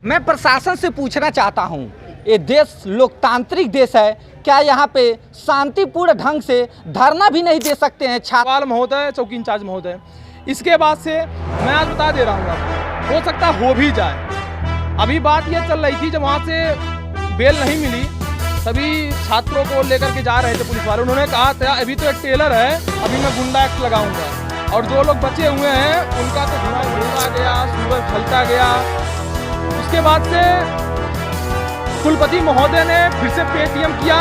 मैं प्रशासन से पूछना चाहता हूं, ये देश लोकतांत्रिक देश है, क्या यहाँ पे शांतिपूर्ण ढंग से धरना भी नहीं दे सकते हैं छात्र महोदय, चौकी इंचार्ज महोदय। इसके बाद से मैं आज बता दे रहा हूँ आपको, हो सकता हो भी जाए। अभी बात ये चल रही थी, जब वहाँ से बेल नहीं मिली सभी छात्रों को लेकर के जा रहे थे पुलिस वाले, उन्होंने कहा था अभी तो एक टेलर है, अभी मैं गुंडा एक्ट लगाऊंगा। और जो लोग बचे हुए हैं उनका तो धुआं भूला गया, सूरज खलता गया। उसके बाद से कुलपति महोदय ने फिर से पेटीएम किया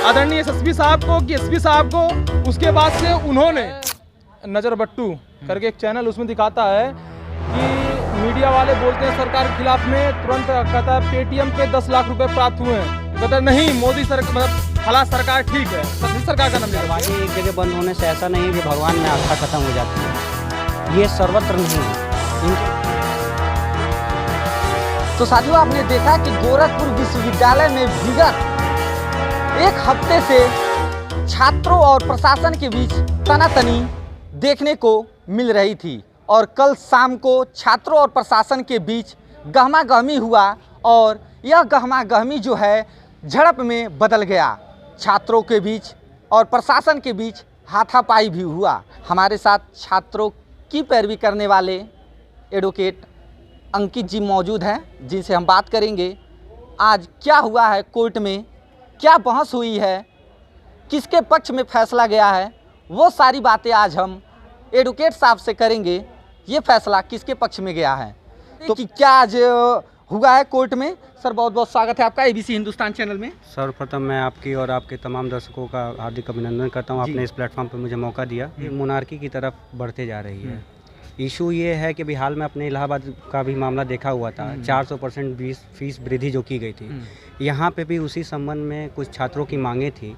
आदरणीय एसएसपी साहब को कि एसपी साहब को। उसके बाद से उन्होंने नज़र बट्टू करके एक चैनल उसमें दिखाता है कि मीडिया वाले बोलते हैं सरकार के खिलाफ में, तुरंत कहता है पेटीएम पे 10 लाख रुपए प्राप्त हुए हैं। कहता है नहीं, मोदी सरकार मतलब फला सरकार ठीक है, सरकार का नाम लेकर। दरवाजे एक जगह बंद होने से ऐसा नहीं है कि भगवान में आस्था खत्म हो जाती है, ये सर्वत्र नहीं है। तो साथियों, आपने देखा कि गोरखपुर विश्वविद्यालय में विगत एक हफ्ते से छात्रों और प्रशासन के बीच तनातनी देखने को मिल रही थी और कल शाम को छात्रों और प्रशासन के बीच गहमा-गहमी हुआ और यह गहमा-गहमी जो है झड़प में बदल गया। छात्रों के बीच और प्रशासन के बीच हाथापाई भी हुआ। हमारे साथ छात्रों की पैरवी करने वाले एडवोकेट अंकित जी मौजूद हैं, जिनसे हम बात करेंगे आज क्या हुआ है कोर्ट में, क्या बहस हुई है, किसके पक्ष में फैसला गया है, वो सारी बातें आज हम एडवोकेट साहब से करेंगे। ये फैसला किसके पक्ष में गया है, तो कि क्या आज हुआ है कोर्ट में। सर, बहुत बहुत स्वागत है आपका एबीसी हिंदुस्तान चैनल में। सर्वप्रथम मैं आपकी और आपके तमाम दर्शकों का हार्दिक अभिनंदन करता हूं, आपने इस प्लेटफॉर्म पर मुझे मौका दिया। ये मोनार्की की तरफ बढ़ते जा रही है। इशू ये है कि अभी हाल में अपने इलाहाबाद का भी मामला देखा हुआ था, 400% फीस वृद्धि जो की गई थी, यहाँ पे भी उसी संबंध में कुछ छात्रों की मांगे थी,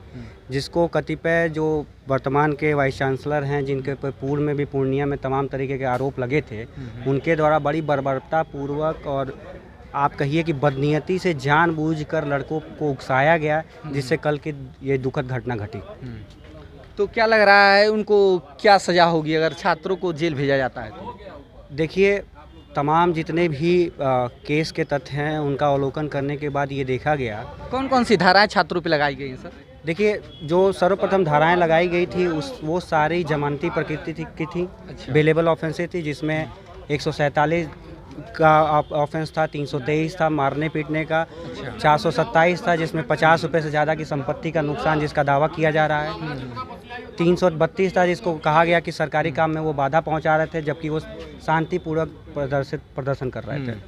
जिसको कतिपय जो वर्तमान के वाइस चांसलर हैं, जिनके पर पूर्व में भी पूर्णिया में तमाम तरीके के आरोप लगे थे, उनके द्वारा बड़ी बर्बरतापूर्वक और आप कहिए कि बदनीयती से जानबूझकर लड़कों को उकसाया गया, जिससे कल की ये दुखद घटना घटी। तो क्या लग रहा है, उनको क्या सज़ा होगी अगर छात्रों को जेल भेजा जाता है तो? देखिए, तमाम जितने भी केस के तथ्य हैं उनका अवलोकन करने के बाद ये देखा गया। कौन कौन सी धाराएं छात्रों पे लगाई गई हैं सर? देखिए, जो सर्वप्रथम धाराएं लगाई गई थी वो सारी जमानती प्रकृति की थी। बेलेबल ऑफेंसेस थी, जिसमें 147 का ऑफेंस था, 323 था मारने पीटने का, 427 था जिसमें 50 रुपये से ज़्यादा की संपत्ति का नुकसान जिसका दावा किया जा रहा है, 332 था जिसको कहा गया कि सरकारी काम में वो बाधा पहुंचा रहे थे, जबकि वो शांतिपूर्वक प्रदर्शन कर रहे थे।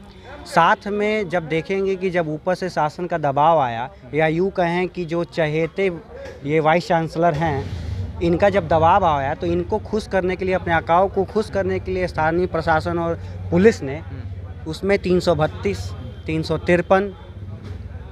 साथ में जब देखेंगे कि जब ऊपर से शासन का दबाव आया, या यूँ कहें कि जो चहेते ये वाइस चांसलर हैं, इनका जब दबाव आया तो इनको खुश करने के लिए, अपने आकाओं को खुश करने के लिए स्थानीय प्रशासन और पुलिस ने उसमें 332, 353,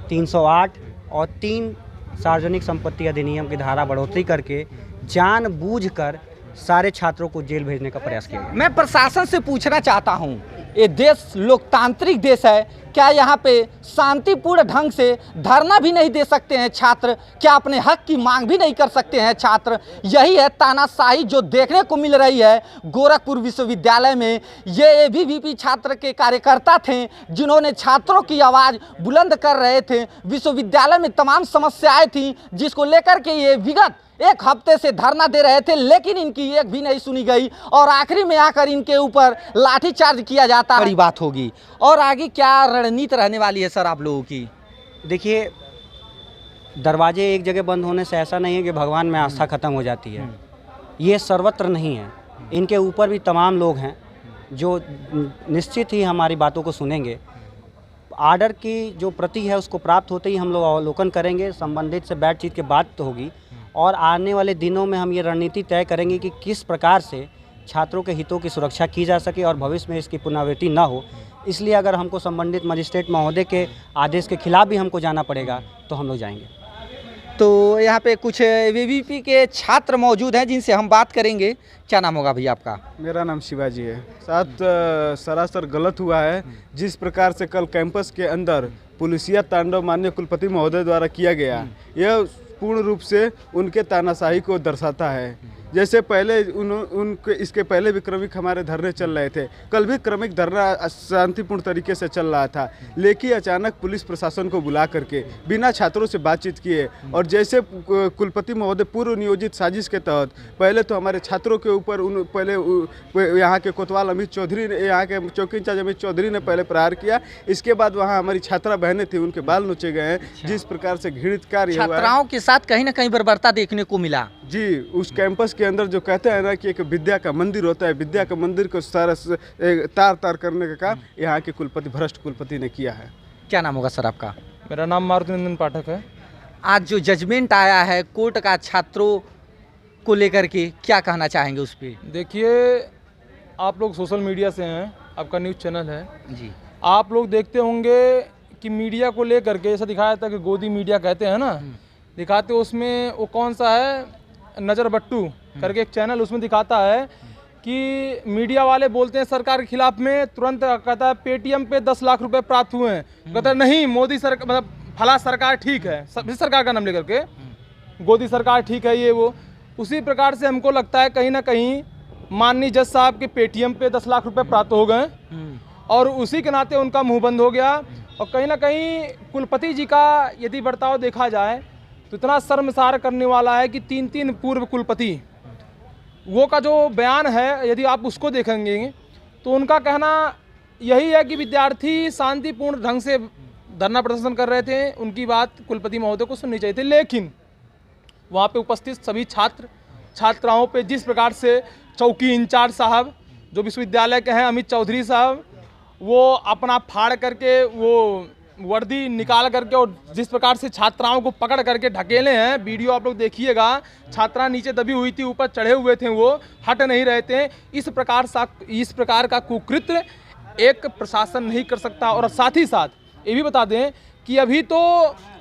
308 और 3 सार्वजनिक संपत्ति अधिनियम की धारा बढ़ोतरी करके जानबूझकर सारे छात्रों को जेल भेजने का प्रयास किया गया। मैं प्रशासन से पूछना चाहता हूं, ये देश लोकतांत्रिक देश है, क्या यहाँ पे शांतिपूर्ण ढंग से धरना भी नहीं दे सकते हैं छात्र? क्या अपने हक की मांग भी नहीं कर सकते हैं छात्र? यही है तानाशाही जो देखने को मिल रही है गोरखपुर विश्वविद्यालय में। ये एबीवीपी छात्र के कार्यकर्ता थे, जिन्होंने छात्रों की आवाज़ बुलंद कर रहे थे। विश्वविद्यालय में तमाम समस्याएं थी, जिसको लेकर के ये विगत एक हफ्ते से धरना दे रहे थे, लेकिन इनकी एक भी नहीं सुनी गई और आखिरी में आकर इनके ऊपर लाठीचार्ज किया जाता है। बड़ी बात होगी। और आगे क्या रणनीति रहने वाली है सर आप लोगों की? देखिए, दरवाजे एक जगह बंद होने से ऐसा नहीं है कि भगवान में आस्था खत्म हो जाती है, ये सर्वत्र नहीं है। इनके ऊपर भी तमाम लोग हैं जो निश्चित ही हमारी बातों को सुनेंगे। आर्डर की जो प्रति है उसको प्राप्त होते ही हम लोग अवलोकन करेंगे, संबंधित से बातचीत के बाद तो होगी, और आने वाले दिनों में हम ये रणनीति तय करेंगे कि किस प्रकार से छात्रों के हितों की सुरक्षा की जा सके और भविष्य में इसकी पुनरावृत्ति न हो। इसलिए अगर हमको संबंधित मजिस्ट्रेट महोदय के आदेश के खिलाफ भी हमको जाना पड़ेगा तो हम लोग जाएंगे। तो यहाँ पे कुछ एबीवीपी के छात्र मौजूद हैं, जिनसे हम बात करेंगे। क्या नाम होगा भैया आपका? मेरा नाम शिवाजी है। साथ सरासर गलत हुआ है जिस प्रकार से कल कैंपस के अंदर पुलिसिया तांडव माननीय कुलपति महोदय द्वारा किया गया, यह पूर्ण रूप से उनके तानाशाही को दर्शाता है। जैसे पहले उनके इसके पहले भी क्रमिक हमारे धरने चल रहे थे, कल भी क्रमिक धरना शांतिपूर्ण तरीके से चल रहा था, लेकिन अचानक पुलिस प्रशासन को बुला करके बिना छात्रों से बातचीत किए और जैसे कुलपति महोदय पूर्व नियोजित साजिश के तहत पहले तो हमारे छात्रों के ऊपर पहले यहाँ के कोतवाल अमित चौधरी ने, यहाँ के चौकी इंचार्ज अमित चौधरी ने पहले प्रहार किया। इसके बाद वहाँ हमारी छात्रा बहनें थी, उनके बाल नोचे गए हैं। जिस प्रकार से घृणित कार्य हुआ है, छात्राओं के साथ कहीं ना कहीं बर्बरता देखने को मिला। जी, उस कैंपस के अंदर जो कहते हैं ना कि एक विद्या का मंदिर होता है, विद्या का मंदिर को सारा तार तार करने का काम यहाँ के कुलपति, भ्रष्ट कुलपति ने किया है। क्या नाम होगा सर आपका? मेरा नाम मारुति नंदन पाठक है। आज जो जजमेंट आया है कोर्ट का छात्रों को लेकर के, क्या कहना चाहेंगे उस पर? देखिए, आप लोग सोशल मीडिया से हैं, आपका न्यूज़ चैनल है जी, आप लोग देखते होंगे कि मीडिया को लेकर के ऐसा दिखाया था कि गोदी मीडिया कहते हैं ना, दिखाते उसमें वो कौन सा है, नज़र बट्टू करके एक चैनल, उसमें दिखाता है कि मीडिया वाले बोलते हैं सरकार के खिलाफ में, तुरंत कहता है पेटीएम पे 10 लाख रुपए प्राप्त हुए हैं, कहता है नहीं मोदी सरकार मतलब फला सरकार ठीक है, सभी सरकार का नाम लेकर के, गोदी सरकार ठीक है ये वो। उसी प्रकार से हमको लगता है कहीं ना कहीं माननीय जज साहब के पेटीएम पे 10 लाख रुपए प्राप्त हो गए और उसी के नाते उनका मुंह बंद हो गया। और कहीं ना कहीं कुलपति जी का यदि बर्ताव देखा जाए तो इतना शर्मसार करने वाला है कि 3 पूर्व कुलपति वो का जो बयान है, यदि आप उसको देखेंगे तो उनका कहना यही है कि विद्यार्थी शांतिपूर्ण ढंग से धरना प्रदर्शन कर रहे थे, उनकी बात कुलपति महोदय को सुननी चाहिए थी, लेकिन वहाँ पे उपस्थित सभी छात्राओं पे जिस प्रकार से चौकी इंचार्ज साहब जो विश्वविद्यालय के हैं अमित चौधरी साहब, वो अपना फाड़ करके वो वर्दी निकाल करके और जिस प्रकार से छात्राओं को पकड़ करके ढकेले हैं, वीडियो आप लोग देखिएगा, छात्रा नीचे दबी हुई थी, ऊपर चढ़े हुए थे, वो हट नहीं रहे थे। इस प्रकार का कुकृत्य एक प्रशासन नहीं कर सकता। और साथ ही साथ ये भी बता दें कि अभी तो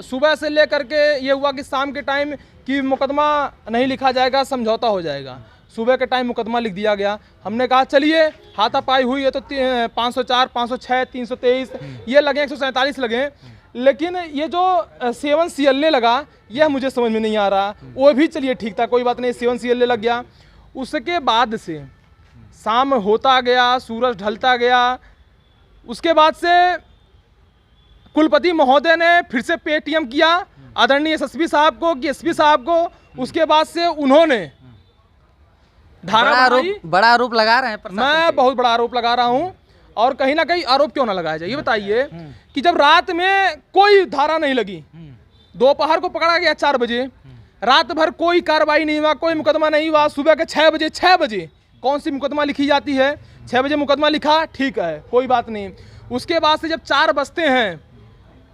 सुबह से लेकर के ये हुआ कि शाम के टाइम कि मुकदमा नहीं लिखा जाएगा, समझौता हो जाएगा। सुबह के टाइम मुकदमा लिख दिया गया। हमने कहा चलिए हाथापाई हुई है तो 504, 506, 323 ये लगे, 147 लगे, लेकिन ये जो 7 CLA लगा यह मुझे समझ में नहीं आ रहा। वो भी चलिए ठीक था, कोई बात नहीं, 7 CLA लग गया। उसके बाद से शाम होता गया, सूरज ढलता गया, उसके बाद से कुलपति महोदय ने फिर से पेटीएम किया आदरणीय SSP साहब को कि SP साहब को। उसके बाद से उन्होंने बड़ा आरोप लगा रहे हैं। मैं बहुत बड़ा आरोप लगा रहा हूं, और कहीं ना कहीं आरोप क्यों ना लगाया जाए। ये बताइए कि जब रात में कोई धारा नहीं लगी, दोपहर को पकड़ा गया 4 बजे, रात भर कोई कार्रवाई नहीं हुआ, कोई मुकदमा नहीं हुआ, सुबह के 6 बजे कौन सी मुकदमा लिखी जाती है? 6 बजे मुकदमा लिखा, ठीक है, कोई बात नहीं। उसके बाद से जब 4 बजते हैं,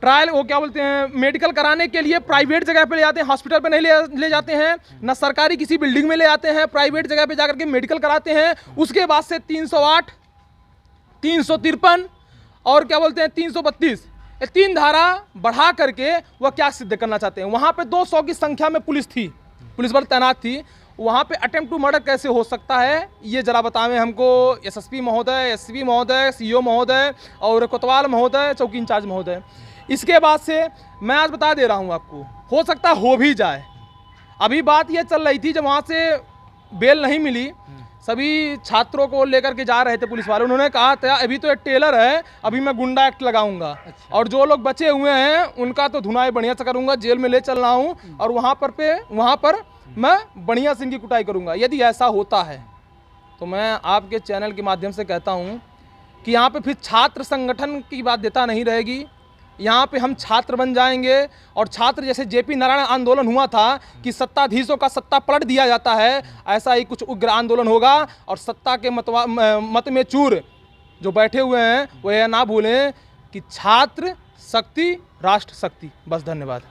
ट्रायल वो क्या बोलते हैं, मेडिकल कराने के लिए प्राइवेट जगह पे ले जाते हैं, हॉस्पिटल पे नहीं ले जाते हैं, ना सरकारी किसी बिल्डिंग में ले जाते हैं, प्राइवेट जगह पे जाकर के मेडिकल कराते हैं। उसके बाद से 308, 353 और क्या बोलते हैं 332, ये 3 धारा बढ़ा करके वह क्या सिद्ध करना चाहते हैं। वहाँ पे 200 की संख्या में पुलिस थी, पुलिस बल तैनात थी। वहाँ पे अटेम्प्ट टू मर्डर कैसे हो सकता है, ये जरा बतावें हमको SSP महोदय, SP महोदय, CO महोदय और कोतवाल महोदय, चौकी इंचार्ज महोदय। इसके बाद से मैं आज बता दे रहा हूँ आपको, हो सकता हो भी जाए। अभी बात ये चल रही थी, जब वहाँ से बेल नहीं मिली, सभी छात्रों को लेकर के जा रहे थे पुलिस वाले, उन्होंने कहा था अभी तो एक टेलर है, अभी मैं गुंडा एक्ट लगाऊंगा। अच्छा। और जो लोग बचे हुए हैं उनका तो धुनाई बढ़िया से करूंगा, जेल में ले चल रहा हूँ और वहाँ पर मैं बढ़िया से इनकी कुटाई करूंगा। यदि ऐसा होता है तो मैं आपके चैनल के माध्यम से कहता हूँ कि यहाँ पे फिर छात्र संगठन की बाध्यता नहीं रहेगी। यहाँ पे हम छात्र बन जाएंगे और छात्र जैसे JP नारायण आंदोलन हुआ था कि सत्ताधीशों का सत्ता पलट दिया जाता है, ऐसा ही कुछ उग्र आंदोलन होगा। और सत्ता के मत में चूर जो बैठे हुए हैं वो यह ना भूलें कि छात्र शक्ति राष्ट्र शक्ति। बस, धन्यवाद।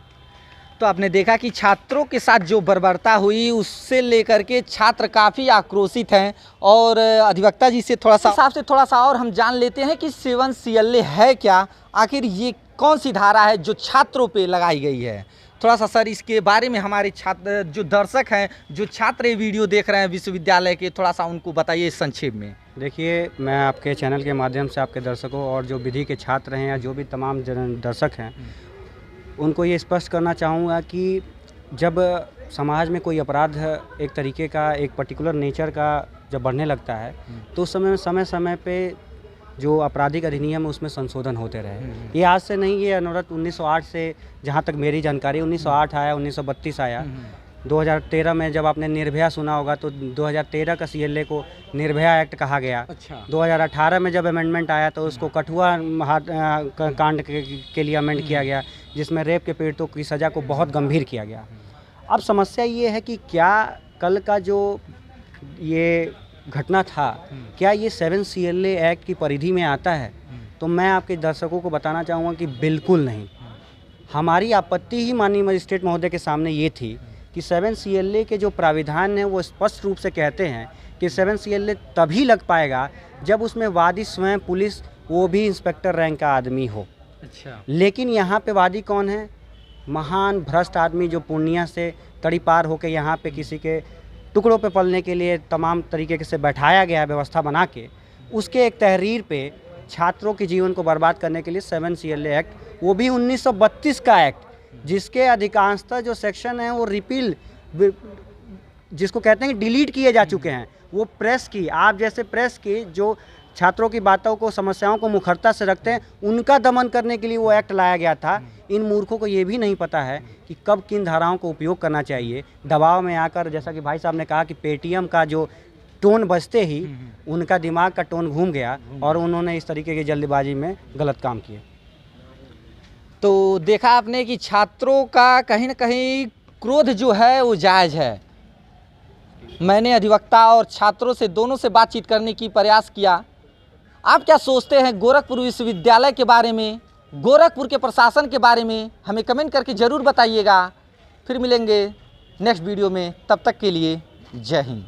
तो आपने देखा कि छात्रों के साथ जो बर्बरता हुई उससे लेकर के छात्र काफ़ी आक्रोशित हैं। और अधिवक्ता जी से थोड़ा सा और हम जान लेते हैं कि 7 CLA है क्या, आखिर ये कौन सी धारा है जो छात्रों पे लगाई गई है। थोड़ा सा सर इसके बारे में हमारे छात्र जो दर्शक हैं, जो छात्र ये वीडियो देख रहे हैं विश्वविद्यालय के, थोड़ा सा उनको बताइए संक्षेप में। देखिए, मैं आपके चैनल के माध्यम से आपके दर्शकों और जो विधि के छात्र हैं या जो भी तमाम दर्शक हैं उनको ये स्पष्ट करना चाहूँगा कि जब समाज में कोई अपराध एक तरीके का, एक पर्टिकुलर नेचर का जब बढ़ने लगता है तो उस समय समय पे जो आपराधिक अधिनियम है उसमें संशोधन होते रहे। ये आज से नहीं, ये अनवरत 1908 से, जहाँ तक मेरी जानकारी, 1908 आया, 1932 आया, 2013 में जब आपने निर्भया सुना होगा तो 2013 का CLA को निर्भया एक्ट कहा गया। अच्छा। 2018 में जब अमेंडमेंट आया तो उसको कठुआ कांड के लिए अमेंड किया गया, जिसमें रेप के पीड़ितों की सज़ा को बहुत गंभीर किया गया। अब समस्या ये है कि क्या कल का जो ये घटना था, क्या ये 7 CLA एक्ट की परिधि में आता है? तो मैं आपके दर्शकों को बताना चाहूँगा कि बिल्कुल नहीं। हमारी आपत्ति ही माननीय मजिस्ट्रेट महोदय के सामने ये थी कि 7 CLA के जो प्राविधान हैं वो स्पष्ट रूप से कहते हैं कि 7 CLA तभी लग पाएगा जब उसमें वादी स्वयं पुलिस, वो भी इंस्पेक्टर रैंक का आदमी हो। अच्छा। लेकिन यहाँ पे वादी कौन है? महान भ्रष्ट आदमी जो पूर्णिया से तड़ी पार होकर यहाँ पे किसी के टुकड़ों पे पलने के लिए तमाम तरीके से बैठाया गया है, व्यवस्था बना के, उसके एक तहरीर पे छात्रों के जीवन को बर्बाद करने के लिए 7 CLA एक्ट, वो भी 1932 का एक्ट, जिसके अधिकांशतः जो सेक्शन हैं वो रिपील, जिसको कहते हैं कि डिलीट किए जा चुके हैं, वो प्रेस की, आप जैसे प्रेस की जो छात्रों की बातों को, समस्याओं को मुखरता से रखते हैं, उनका दमन करने के लिए वो एक्ट लाया गया था। इन मूर्खों को ये भी नहीं पता है कि कब किन धाराओं को उपयोग करना चाहिए। दबाव में आकर, जैसा कि भाई साहब ने कहा कि पेटीएम का जो टोन बजते ही उनका दिमाग का टोन घूम गया और उन्होंने इस तरीके की जल्दबाजी में गलत काम किए। तो देखा आपने कि छात्रों का कहीं ना कहीं क्रोध जो है वो जायज़ है। मैंने अधिवक्ता और छात्रों से, दोनों से बातचीत करने की प्रयास किया। आप क्या सोचते हैं गोरखपुर विश्वविद्यालय के बारे में, गोरखपुर के प्रशासन के बारे में? हमें कमेंट करके ज़रूर बताइएगा। फिर मिलेंगे नेक्स्ट वीडियो में, तब तक के लिए जय हिंद।